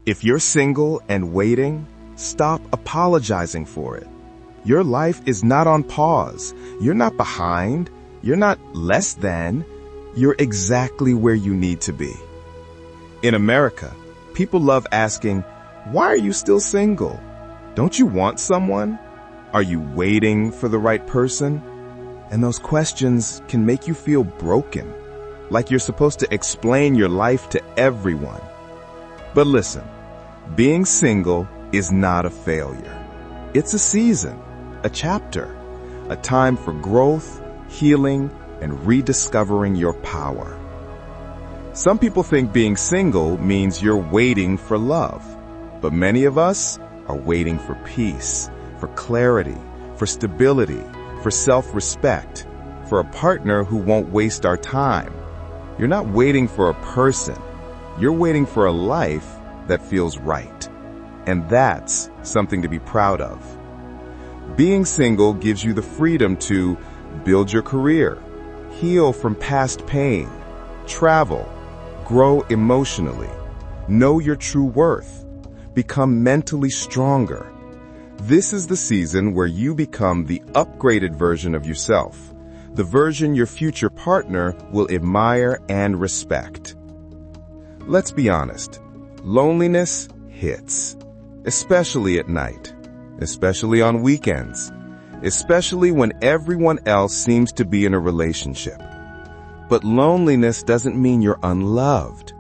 If you're single and waiting, stop apologizing for it. Your life is not on pause. You're not behind. You're not less than. You're exactly where you need to be. In America, people love asking, "Why are you still single? Don't you want someone? Are you waiting for the right person?" And those questions can make you feel broken, like you're supposed to explain your life to everyone. But listen, being single is not a failure. It's a season, a chapter, a time for growth, healing, and rediscovering your power. Some people think being single means you're waiting for love, but many of us are waiting for peace, for clarity, for stability, for self-respect, for a partner who won't waste our time. You're not waiting for a person. You're waiting for a life that feels right. And that's something to be proud of. Being single gives you the freedom to build your career, heal from past pain, travel, grow emotionally, know your true worth, become mentally stronger. This is the season where you become the upgraded version of yourself, the version your future partner will admire and respect. Let's be honest, loneliness hits, especially at night, especially on weekends, especially when everyone else seems to be in a relationship. But loneliness doesn't mean you're unloved.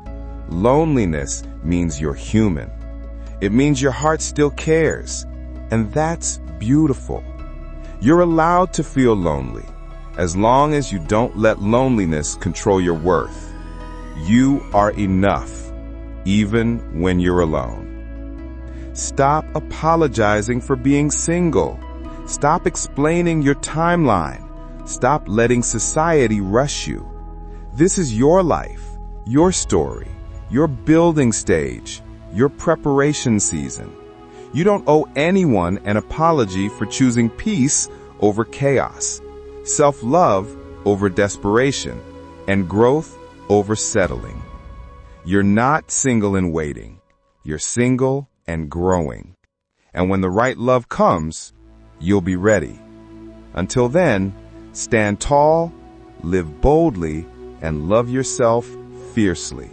Loneliness means you're human. It means your heart still cares, and that's beautiful. You're allowed to feel lonely, as long as you don't let loneliness control your worth. You are enough, even when you're alone. Stop apologizing for being single. Stop explaining your timeline. Stop letting society rush you. This is your life, your story, your building stage, your preparation season. You don't owe anyone an apology for choosing peace over chaos, self-love over desperation, and growth over settling. You're not single and waiting. You're single and growing. And when the right love comes, you'll be ready. Until then, stand tall, live boldly, and love yourself fiercely.